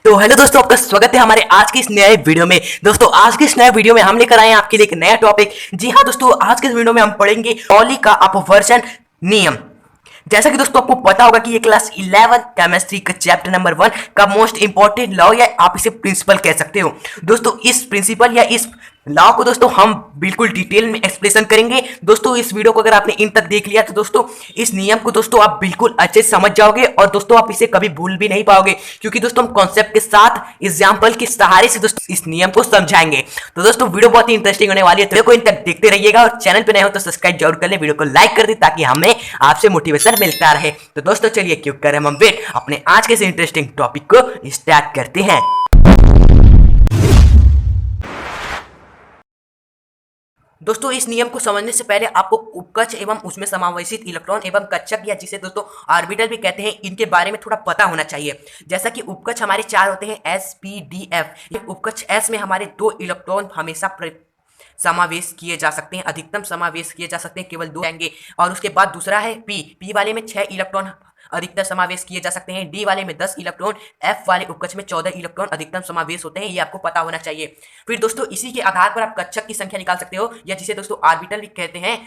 तो हेलो दोस्तों, आपका स्वागत है हमारे आज की इस नए वीडियो में। दोस्तों आज की इस नए वीडियो में हम लेकर आए हैं आपके लिए एक नया टॉपिक। जी हाँ दोस्तों, आज के इस वीडियो में हम पढ़ेंगे पॉली का अपवर्जन नियम। जैसा कि दोस्तों आपको पता होगा कि ये क्लास 11 केमिस्ट्री का चैप्टर नंबर 1 का मोस्ट इंपॉर्टेंट लॉ या आप इसे प्रिंसिपल कह सकते हो। दोस्तों इस प्रिंसिपल या इस लॉ को दोस्तों हम बिल्कुल डिटेल में एक्सप्लेन करेंगे। दोस्तों इस वीडियो को अगर आपने इन तक देख लिया तो दोस्तों इस नियम को दोस्तों आप बिल्कुल अच्छे से समझ जाओगे और दोस्तों आप इसे कभी भूल भी नहीं पाओगे, क्योंकि दोस्तों हम कॉन्सेप्ट के साथ एग्जाम्पल के सहारे से दोस्तों इस नियम को समझाएंगे। तो दोस्तों वीडियो बहुत ही इंटरेस्टिंग होने वाली है, तो इन तक देखते रहिएगा और चैनल पे नए हो तो सब्सक्राइब जरूर कर ले, वीडियो को लाइक कर दे ताकि हमें आपसे मोटिवेशन मिलता रहे। तो दोस्तों चलिए क्यों करें हम वेट, अपने आज के इस इंटरेस्टिंग टॉपिक को स्टार्ट करते हैं। दोस्तों इस नियम को समझने से पहले आपको उपकक्ष एवं उसमें समावेशित इलेक्ट्रॉन एवं कक्षक या जिसे दोस्तों ऑर्बिटल भी कहते हैं, इनके बारे में थोड़ा पता होना चाहिए। जैसा कि उपकक्ष हमारे 4 होते हैं, एस पी डी एफ। उपकक्ष एस में हमारे 2 इलेक्ट्रॉन हमेशा समावेश किए जा सकते हैं, अधिकतम समावेश किए जा सकते हैं, केवल 2 आएंगे। और उसके बाद दूसरा है पी वाले में 6 इलेक्ट्रॉन अधिकतम समावेश किए जा सकते हैं, डी वाले में 10 इलेक्ट्रॉन, एफ वाले उपकक्ष में 14 इलेक्ट्रॉन अधिकतम समावेश होते हैं। ये आपको पता होना चाहिए। फिर दोस्तों इसी के आधार पर आप कक्षक की संख्या निकाल सकते हो, या जिसे दोस्तों ऑर्बिटल भी कहते हैं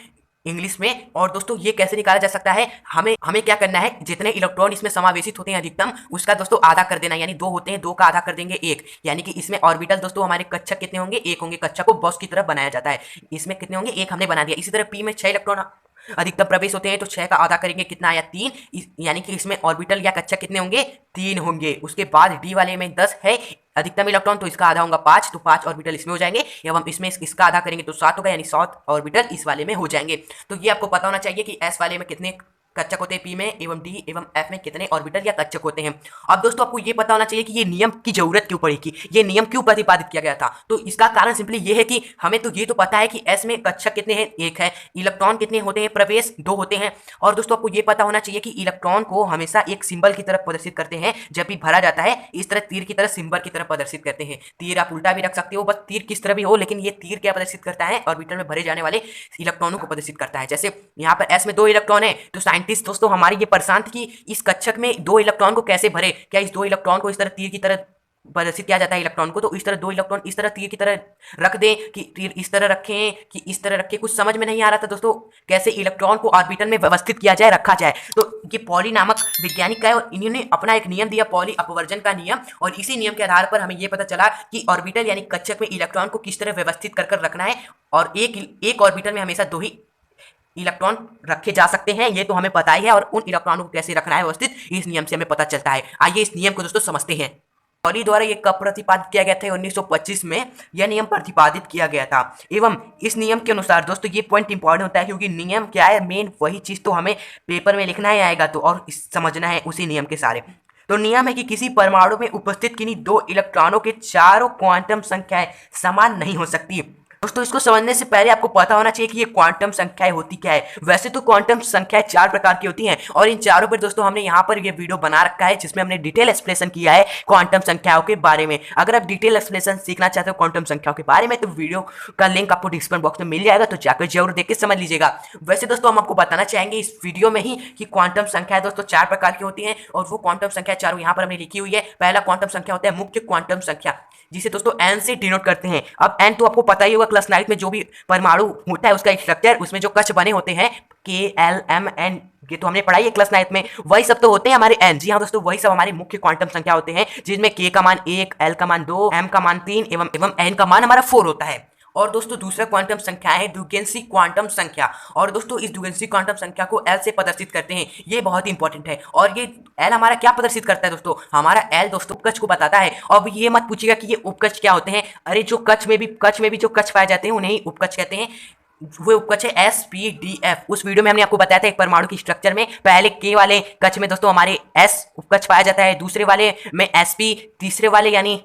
इंग्लिश में। और दोस्तों ये कैसे निकाला जा सकता है, हमें क्या करना है, जितने इलेक्ट्रॉन इसमें समावेशित होते हैं अधिकतम, उसका दोस्तों आधा कर देना। यानी 2 होते हैं, 2 का आधा कर देंगे 1। यानी कि इसमें ऑर्बिटल दोस्तों हमारे कक्षक कितने होंगे, 1 होंगे। कक्षक को बॉक्स की तरह बनाया जाता है, इसमें कितने होंगे, 1 हमने बना दिया। इसी तरह पी में 6 इलेक्ट्रॉन अधिकतम प्रवेश होते हैं, तो 6 का आधा करेंगे, कितना आया, 3। यानी कि इसमें ऑर्बिटल या कक्षक कितने होंगे, 3 होंगे। उसके बाद डी वाले में 10 है अधिकतम इलेक्ट्रॉन, तो इसका आधा होगा 5, तो 5 ऑर्बिटल इसमें हो जाएंगे। एवं इसमें इसका आधा करेंगे तो 7 होगा, यानी 7 ऑर्बिटल इस वाले में हो जाएंगे। तो ये आपको पता होना चाहिए कि एस वाले में कितने कक्षक होते हैं, पी में एवं डी एवं एफ में कितने ऑर्बिटल या कक्षक होते हैं। अब दोस्तों आपको ये पता होना चाहिए कि ये नियम की जरूरत क्यों पड़ी, कि ये नियम क्यों प्रतिपादित किया गया था। तो इसका कारण सिंपली ये है कि हमें तो ये तो पता है कि एस में कक्षक कितने हैं, 1 है, इलेक्ट्रॉन कितने होते हैं, प्रवेश 2 होते हैं। और दोस्तों आपको ये पता होना चाहिए कि इलेक्ट्रॉन को हमेशा एक सिंबल की तरफ प्रदर्शित करते हैं जब भी भरा जाता है, इस तरह तीर की तरह सिंबल की तरह प्रदर्शित करते हैं। तीर आप उल्टा भी रख सकते हो, बस तीर किस तरह भी हो, लेकिन ये तीर क्या प्रदर्शित करता है, ऑर्बिटल में भरे जाने वाले इलेक्ट्रॉनों को प्रदर्शित करता है। जैसे यहाँ पर एस में 2 इलेक्ट्रॉन है, तो साइंटिस्ट दोस्तों हमारी परेशान थे कि इस कक्षक में 2 इलेक्ट्रॉन को कैसे भरे, क्या इस 2 इलेक्ट्रॉन को इस तरह तीर की तरह प्रदर्शित किया जाता है इलेक्ट्रॉन को, तो इस तरह 2 इलेक्ट्रॉन इस तरह तीर की तरह रख दें, कि तीर इस तरह रखें कि इस तरह रखें। कुछ समझ में नहीं आ रहा था दोस्तों कैसे इलेक्ट्रॉन को ऑर्बिटल में व्यवस्थित किया जाए, रखा जाए। तो ये पॉली नामक वैज्ञानिक का है और इन्होंने अपना एक नियम दिया, पॉली अपवर्जन का नियम। और इसी नियम के आधार पर हमें यह पता चला कि ऑर्बिटल यानी कक्षक में इलेक्ट्रॉन को किस तरह व्यवस्थित कर रखना है, और एक ऑर्बिटल में हमेशा 2 ही इलेक्ट्रॉन रखे जा सकते हैं, ये तो हमें पता ही है। और उन इलेक्ट्रॉनों को कैसे रखना है व्यवस्थित, इस नियम से हमें पता चलता है। आइए इस नियम को दोस्तों समझते हैं। पॉली द्वारा ये कब प्रतिपादित किया गया था, 1925 में यह नियम प्रतिपादित किया गया था। एवं इस नियम के अनुसार दोस्तों ये पॉइंट इंपॉर्टेंट होता है, क्योंकि नियम क्या है, मेन वही चीज तो हमें पेपर में लिखना ही आएगा, तो और समझना है उसी नियम के सारे। तो नियम है कि किसी परमाणु में उपस्थित किन्हीं 2 इलेक्ट्रॉनों के चारों क्वांटम संख्याएं समान नहीं हो सकती। दोस्तों इसको समझने से पहले आपको पता होना चाहिए कि ये क्वांटम संख्याएं होती क्या है। वैसे तो क्वांटम संख्याएं 4 प्रकार की होती हैं, और इन चारों पर दोस्तों हमने यहाँ पर ये वीडियो बना रखा है जिसमें हमने डिटेल एक्सप्लेनेशन किया है क्वांटम संख्याओं के बारे में। अगर आप डिटेल एक्सप्लेनेशन सीखना चाहते हो क्वांटम संख्याओं के बारे में, तो वीडियो का लिंक आपको डिस्क्रिप्शन बॉक्स में मिल जाएगा, तो जाकर जरूर देख के समझ लीजिएगा। वैसे दोस्तों हम आपको बताना चाहेंगे इस वीडियो में ही कि क्वांटम संख्या दोस्तों 4 प्रकार की होती है, और वो क्वांटम संख्या चारों यहाँ पर हमने लिखी हुई है। पहला क्वांटम संख्या होता है मुख्य क्वांटम संख्या, जिसे दोस्तों एन से डिनोट करते हैं। अब एन तो आपको पता ही होगा, क्लास 9 में जो भी परमाणु होता है उसका स्ट्रक्चर, उसमें जो कक्ष बने होते हैं के एल एम एन, ये तो हमने पढ़ाई है क्लास 9 में, वही सब तो होते हैं हमारे एन। जी हाँ दोस्तों, वही सब हमारे मुख्य क्वांटम संख्या होते हैं, जिसमें के का मान 1, एल का मान 2, एम का मान 3 एवं एन का मान हमारा 4 होता है। और दोस्तों दूसरा क्वांटम संख्या है द्विगुणित क्वांटम संख्या, और दोस्तों इस द्विगुणित क्वांटम संख्या को एल से प्रदर्शित करते हैं, ये बहुत इंपॉर्टेंट है। और ये एल हमारा क्या प्रदर्शित करता है दोस्तों, हमारा एल दोस्तों उपकक्ष को बताता है। अब ये मत पूछिएगा कि ये उपकक्ष क्या होते हैं, अरे जो कक्ष में भी जो कक्ष पाए जाते हैं उन्हें ही उपकक्ष कहते हैं। वो उपकक्ष है एस पी डी एफ। उस वीडियो में हमने आपको बताया था एक परमाणु की स्ट्रक्चर में पहले के वाले कक्ष में दोस्तों हमारे एस उपकक्ष पाया जाता है, दूसरे वाले में एस पी, तीसरे वाले यानी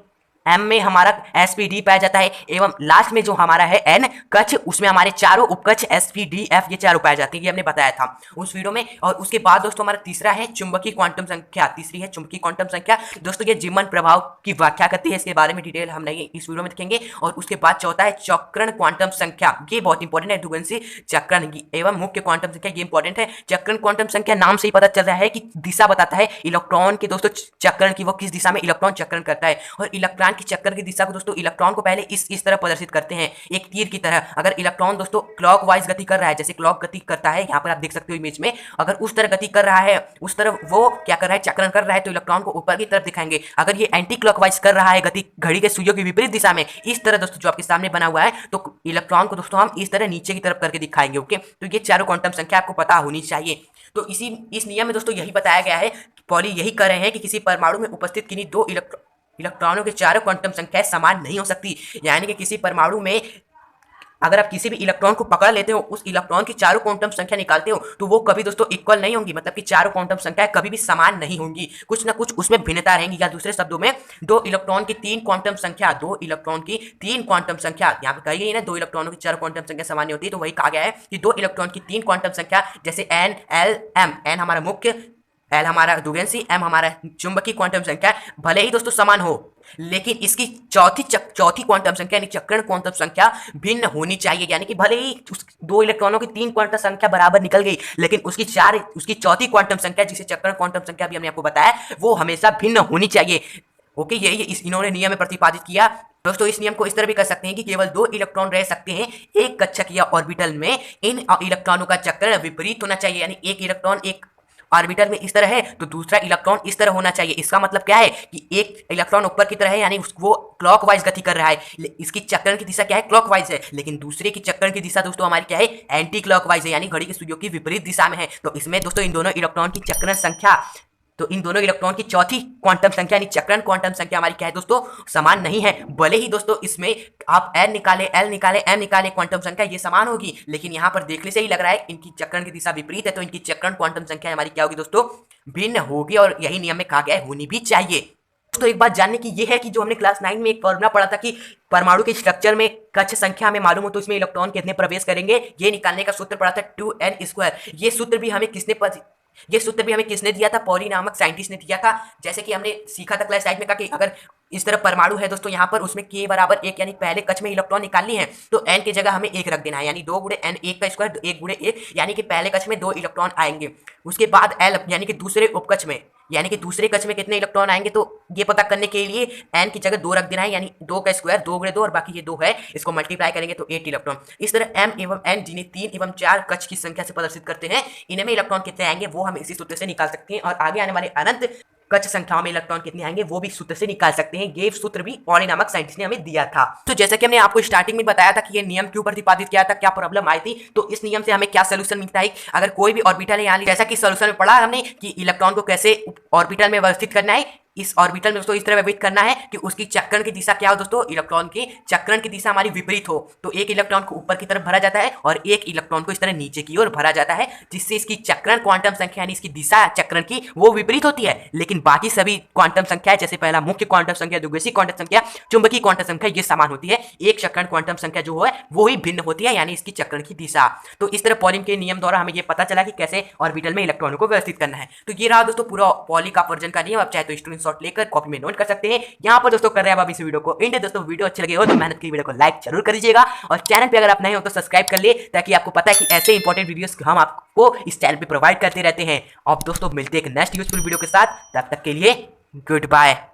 M में हमारा sp d पाया जाता है एवं लास्ट में जो हमारा है N कक्ष, उसमें हमारे चारों उपकक्ष sp d f ये चारों पाए जाते हैं। ये हमने बताया था उस वीडियो में। और उसके बाद दोस्तों हमारा तीसरा है चुंबकीय क्वांटम संख्या। तीसरी है चुंबकीय क्वांटम संख्या दोस्तों, ये जीवन प्रभाव की व्याख्या करती है। इसके बारे में डिटेल हम नहीं इस वीडियो में देखेंगे। और उसके बाद चौथा है चक्रण क्वांटम संख्या। ये बहुत इंपॉर्टेंट है, द्विगुणित चक्रण एवं मुख्य क्वांटम संख्या, ये इंपॉर्टेंट है। चक्रण क्वांटम संख्या नाम से ही पता चल रहा है कि दिशा बताता है इलेक्ट्रॉन के दोस्तों चक्रण की, वो किस दिशा में इलेक्ट्रॉन चक्रण करता है। और इलेक्ट्रॉन की चक्कर की दिशा को दोस्तों इलेक्ट्रॉन को पहले इस तरह प्रदर्शित करते हैं, एक तीर की तरह। अगर इलेक्ट्रॉन दोस्तों क्लॉकवाइज गति कर रहा है, जैसे क्लॉक गति करता है, यहाँ पर आप देख सकते हो इमेज में, अगर उस तरह गति कर रहा है, उस तरह वो क्या कर रहा है, चक्रण कर रहा है, तो इलेक्ट्रॉन को ऊपर की तरफ दिखाएंगे। अगर ये एंटी क्लॉकवाइज कर रहा है गति घड़ी के सुइयों की विपरीत दिशा में, इस तरह दोस्तों जो आपके सामने बना हुआ है, तो इलेक्ट्रॉन को दोस्तों हम इस तरह नीचे की तरफ करके दिखाएंगे। ओके, तो ये चारों क्वांटम संख्या आपको पता होनी चाहिए। तो इस नियम में दोस्तों यही बताया गया है, पॉली यही कर रहे हैं कि किसी परमाणु में उपस्थित किन्हीं दो इलेक्ट्रॉनों के चारों क्वांटम संख्याएं समान नहीं हो सकती। यानी कि किसी परमाणु में अगर आप किसी भी इलेक्ट्रॉन को पकड़ लेते हो, उस इलेक्ट्रॉन की चारों क्वांटम संख्या निकालते हो, तो वो कभी दोस्तों इक्वल नहीं होंगी। मतलब कि चारों क्वांटम संख्याएं कभी भी समान नहीं होंगी, कुछ ना कुछ उसमें भिन्नता रहेंगी। या दूसरे शब्दों में दो इलेक्ट्रॉन की तीन क्वांटम संख्या यहाँ पे कही गई है ना, दो इलेक्ट्रॉनों की चार क्वांटम संख्या समान नहीं होती। तो वही कहा गया है कि दो इलेक्ट्रॉन की तीन क्वांटम संख्या, जैसे N L M, N हमारा मुख्य, L हमारा द्विगुणित, M हमारा चुंबकीय क्वांटम संख्या, भले ही दोस्तों समान हो, लेकिन इसकी चौथी क्वांटम संख्या यानी चक्रण क्वांटम संख्या भिन्न होनी चाहिए। यानी कि भले ही दो इलेक्ट्रॉनों की तीन क्वांटम संख्या बराबर निकल गई, लेकिन उसकी चौथी क्वांटम संख्या, जिसे चक्रण क्वांटम संख्या भी हमने आपको बताया, वो हमेशा भिन्न होनी चाहिए। ओके, ये इन्होंने नियम में प्रतिपादित किया। दोस्तों इस नियम को इस तरह भी कर सकते हैं कि केवल दो इलेक्ट्रॉन रह सकते हैं एक कक्षक या ऑर्बिटल में। इन इलेक्ट्रॉनों का चक्रण विपरीत होना चाहिए, यानी एक इलेक्ट्रॉन एक ऑर्बिटल में इस तरह है तो दूसरा इलेक्ट्रॉन इस तरह होना चाहिए। इसका मतलब क्या है कि एक इलेक्ट्रॉन ऊपर की तरह है, यानी वो क्लॉकवाइज गति कर रहा है, इसकी चक्रण की दिशा क्या है, क्लॉकवाइज है। लेकिन दूसरे की चक्रण की दिशा दोस्तों हमारी क्या है, एंटी क्लॉकवाइज है, यानी घड़ी के सुइयों की विपरीत दिशा में है। तो इसमें दोस्तों इन दोनों इलेक्ट्रॉन की चक्रण संख्या, तो इन दोनों इलेक्ट्रॉन की चौथी क्वांटम संख्या यानी चक्रण क्वांटम संख्या हमारी क्या है दोस्तों, समान नहीं है। भले ही दोस्तों इसमें आप N निकाले, L निकाले, M निकाले, क्वांटम संख्या ये समान होगी, लेकिन यहाँ पर देखने से ही लग रहा है इनकी चक्रण की दिशा विपरीत है, तो इनकी चक्रण क्वांटम संख्या हमारी क्या होगी दोस्तों, भिन्न होगी। और यही नियम में कहा गया है होनी भी चाहिए। दोस्तों एक बात जानने की ये है कि जो हमने क्लास 9 में एक फॉर्मूला पढ़ा था कि परमाणु के स्ट्रक्चर में कक्ष संख्या हमें मालूम हो तो इसमें इलेक्ट्रॉन कितने प्रवेश करेंगे, ये निकालने का सूत्र पढ़ा था 2n²। ये सूत्र भी हमें किसने दिया था, पॉली नामक साइंटिस्ट ने दिया था। जैसे कि हमने सीखा था क्लास 8 में, कहा कि अगर इस तरह परमाणु है दोस्तों, यहाँ पर उसमें k बराबर 1 यानी पहले कक्ष में इलेक्ट्रॉन निकालनी है, तो n की जगह हमें 1 रख देना है, यानी 2 गुणे n, 1 का स्क्वायर 1 गुणे 1, यानी कि पहले कक्ष में 2 इलेक्ट्रॉन आएंगे। उसके बाद L यानी कि दूसरे उपकक्ष में, यानी कि दूसरे कक्ष में कितने इलेक्ट्रॉन आएंगे, तो ये पता करने के लिए n की जगह 2 रख देना है, यानी 2 का स्क्वायर 2 गुणे 2 और बाकी ये 2 है, इसको मल्टीप्लाई करेंगे तो 8 इलेक्ट्रॉन। इस तरह m एवं n जिन्हें 3 एवं 4 कक्ष की संख्या से प्रदर्शित करते हैं, इनमें इलेक्ट्रॉन कितने आएंगे वो हम इसी सूत्र से निकाल सकते हैं। और आगे आने वाले अनंत कक्ष संख्याओं में इलेक्ट्रॉन कितने आएंगे वो भी सूत्र से निकाल सकते हैं। ये सूत्र भी पॉली नामक साइंटिस्ट ने हमें दिया था। तो जैसे कि हमने आपको स्टार्टिंग में बताया था कि ये नियम क्यों प्रतिपादित किया था, क्या प्रॉब्लम आई थी, तो इस नियम से हमें क्या सोल्यूशन मिलता है। अगर कोई भी ऑर्बिटल है, यहाँ जैसा कि सोल्यूशन में पढ़ा हमने कि इलेक्ट्रॉन को कैसे ऑर्बिटल में व्यवस्थित करना है, इस ऑर्बिटल में दोस्तों इस तरह व्यवस्थित करना है कि उसकी चक्रण की दिशा क्या हो दोस्तों, इलेक्ट्रॉन की चक्रण की दिशा हमारी विपरीत हो। तो एक इलेक्ट्रॉन को ऊपर की तरफ भरा जाता है और एक इलेक्ट्रॉन को इस तरह नीचे की ओर भरा जाता है, जिससे इसकी चक्रण क्वांटम संख्या यानी इसकी दिशा चक्रण की वो विपरीत होती है। लेकिन बाकी सभी क्वांटम संख्या, जैसे पहला मुख्य क्वांटम संख्या, द्विगुणित क्वांटम संख्या, चुंबकीय क्वांटम संख्या, ये समान होती है। एक चक्रण क्वांटम संख्या जो है वो ही भिन्न होती है, यानी इसकी चक्रण की दिशा। तो इस तरह पॉलिंग के नियम द्वारा हमें ये पता चला कि कैसे ऑर्बिटल में इलेक्ट्रॉनों को व्यवस्थित करना है। तो ये रहा दोस्तों पूरा पॉली का वर्जन का नियम। आप चाहे तो स्क्रीनशॉट लेकर कॉपी में नोट कर सकते हैं। यहाँ पर दोस्तों कर रहे हैं अब इस वीडियो को एंड। दोस्तों वीडियो अच्छे लगे हो तो मेहनत की वीडियो को लाइक जरूर कर दीजिएगा, और चैनल पे अगर आप नए हो तो सब्सक्राइब कर लिए, ताकि आपको पता है कि ऐसे इंपॉर्टेंट वीडियोस हम आपको इस चैनल पे प्रोवाइड करते रहते हैं। अब दोस्तों मिलते हैं एक नेक्स्ट यूजफुल वीडियो के साथ, तब तक के लिए गुड बाय।